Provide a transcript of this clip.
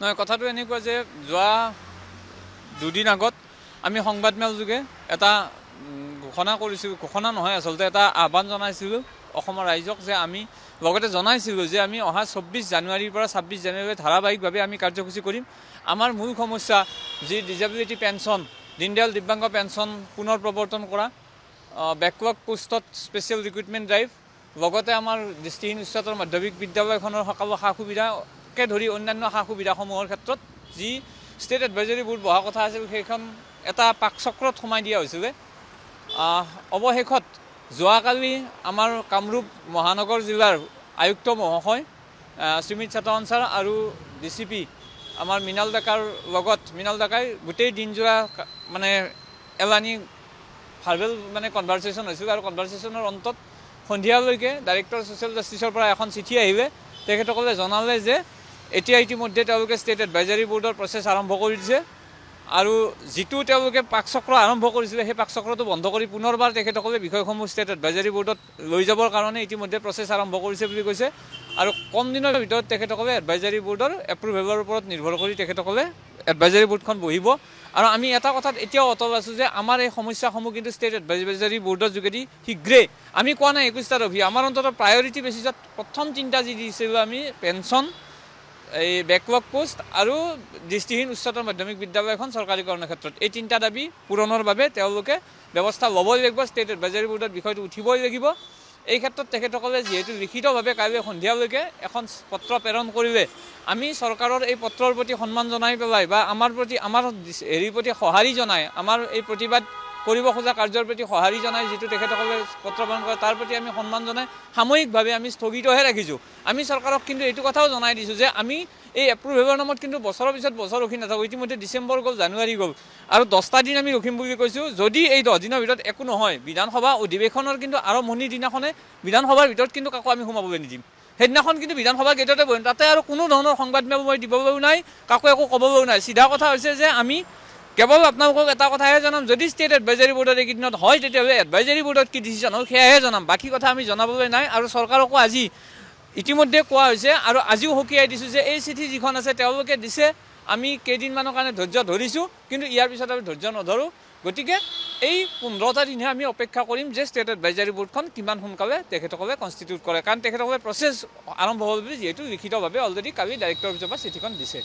নহয় কথাটো এনেকুৱা যে যোৱা দুদিন আগত আমি সংবাদমেল যোগে এটা ঘোষণা কৰিছিলোঁ, ঘোষণা নহয় আচলতে এটা আহ্বান জনাইছিলোঁ অসমৰ ৰাইজক যে আমি লগতে জনাইছিলোঁ যে আমি অহা 24 জানুৱাৰীৰ পৰা 26 জানুৱাৰীলৈ ধাৰাবাহিকভাৱে আমি কাৰ্যসূচী কৰিম। আমাৰ মূল সমস্যা যি ডিজেবিলিটি পেঞ্চন, দীনদয়াল দিব্যাংগ পেঞ্চন পুনৰ প্ৰৱৰ্তন কৰা, বেকৱাৰ্ড পোষ্টত স্পেচিয়েল ৰিক্ৰুইটমেণ্ট ড্ৰাইভ, লগতে আমাৰ দৃষ্টিহীন উচ্চতৰ মাধ্যমিক বিদ্যালয়খনৰ সকলো সা সুবিধাকে ধৰি অন্যান্য সা সুবিধাসমূহৰ ক্ষেত্ৰত যি ষ্টেট এডভাইজৰী বোৰ্ড বহা কথা আছিল সেইখন এটা পাকচক্ৰত সোমাই দিয়া হৈছিলে। অৱশেষত যোৱাকালি আমাৰ কামৰূপ মহানগৰ জিলাৰ আয়ুক্ত মহাশয় সুমিত চাটাৱানছাৰ আৰু DCP আমাৰ মৃণাল ডেকাৰ লগত মৃণাল ডেকাই গোটেই দিনজোৰা মানে এলানি ভাৰ্বেল মানে কনভাৰ্চেশ্যন হৈছিল আৰু কনভাৰ্চেশ্যনৰ অন্তত সন্ধিয়ালৈকে ডাইৰেক্টৰ ছ'চিয়েল জাষ্টিছৰ পৰা এখন চিঠি আহিলে। তেখেতসকলে জনালে যে এতিয়া ইতিমধ্যে তেওঁলোকে ষ্টেট এডভাইজাৰী বোৰ্ডৰ প্ৰচেছ আৰম্ভ কৰি দিছে আৰু যিটো তেওঁলোকে পাকচক্ৰ আৰম্ভ কৰিছিলে সেই পাকচক্ৰটো বন্ধ কৰি পুনৰবাৰ তেখেতসকলে বিষয়সমূহ ষ্টেট এডভাইজাৰী বোৰ্ডত লৈ যাবৰ কাৰণে ইতিমধ্যে প্ৰচেছ আৰম্ভ কৰিছে বুলি কৈছে আৰু কম দিনৰ ভিতৰত তেখেতসকলে এডভাইজাৰী বোৰ্ডৰ এপ্ৰুভেলৰ ওপৰত নিৰ্ভৰ কৰি তেখেতসকলে এডভাইজাৰী বোৰ্ডখন বহিব। আৰু আমি এটা কথাত এতিয়াও অটল আছোঁ যে আমাৰ এই সমস্যাসমূহ কিন্তু ষ্টেট এডভাইজাৰী বোৰ্ডৰ যোগেদি শীঘ্ৰেই, আমি কোৱা নাই 21টা ৰভি, আমাৰ অন্তত প্ৰায়ৰিটি বেচিছত প্ৰথম তিনিটা যি দিছিলোঁ আমি পেঞ্চন, এই বেকৱাৰ্ড পোষ্ট আৰু দৃষ্টিহীন উচ্চতৰ মাধ্যমিক বিদ্যালয়খন চৰকাৰীকৰণৰ ক্ষেত্ৰত এই তিনিটা দাবী পূৰণৰ বাবে তেওঁলোকে ব্যৱস্থা ল'বই লাগিব। ষ্টেট এডভাইজাৰী বোৰ্ডত বিষয়টো উঠিবই লাগিব। এই ক্ষেত্ৰত তেখেতসকলে যিহেতু লিখিতভাৱে কাইলৈ সন্ধিয়ালৈকে এখন পত্ৰ প্ৰেৰণ কৰিলে, আমি চৰকাৰৰ এই পত্ৰৰ প্ৰতি সন্মান জনাই পেলাই বা আমাৰ হেৰিৰ প্ৰতি সঁহাৰি জনাই, আমাৰ এই প্ৰতিবাদ কৰিব খোজা কাৰ্যৰ প্ৰতি সঁহাৰি জনাই যিটো তেখেতসকলে পত্ৰ প্ৰেৰণ কৰে তাৰ প্ৰতি আমি সন্মান জনাই সাময়িকভাৱে আমি স্থগিতহে ৰাখিছোঁ। আমি চৰকাৰক কিন্তু এইটো কথাও জনাই দিছোঁ যে আমি এই এপ্ৰুভেলৰ নামত কিন্তু বছৰৰ পিছত বছৰ ৰখি নাথাকোঁ। ইতিমধ্যে ডিচেম্বৰ গ'ল, জানুৱাৰী গ'ল আৰু 10টা দিন আমি ৰখিম বুলি কৈছোঁ। যদি এই 10 দিনৰ ভিতৰত একো নহয়, বিধানসভা অধিৱেশনৰ কিন্তু আৰম্ভণিৰ দিনাখনে বিধানসভাৰ ভিতৰত কিন্তু কাকো আমি সোমাবলৈ নিদিম। সেইদিনাখন কিন্তু বিধানসভাৰ গেটতে বহিম, তাতে আৰু কোনো ধৰণৰ সংবাদমেল মই দিবলৈও নাই, কাকো একো ক'বলৈও নাই। চিধা কথা হৈছে যে আমি কেৱল আপোনালোকক এটা কথাহে জনাম, যদি ষ্টেট এডভাইজাৰী বোৰ্ডত এইকেইদিনত হয় তেতিয়াহ'লে এডভাইজাৰী বোৰ্ডত কি ডিচিশ্যন হ'ল সেয়াহে জনাম, বাকী কথা আমি জনাবলৈ নাই। আৰু চৰকাৰকো আজি ইতিমধ্যে কোৱা হৈছে আৰু আজিও সকীয়াই দিছোঁ যে এই চিঠি যিখন আছে তেওঁলোকে দিছে, আমি কেইদিনমানৰ কাৰণে ধৈৰ্য ধৰিছোঁ, কিন্তু ইয়াৰ পিছত আমি ধৈৰ্য নধৰোঁ। গতিকে এই 15টা দিনহে আমি অপেক্ষা কৰিম যে ষ্টেট এডভাইজাৰী বোৰ্ডখন কিমান সোনকালে তেখেতসকলে কনষ্টিটিউট কৰে, কাৰণ তেখেতসকলে প্ৰচেছ আৰম্ভ হ'ল বুলি যিহেতু লিখিতভাৱে অলৰেডি কালি ডাইৰেক্টৰ অফিচৰ পৰা চিঠিখন দিছে।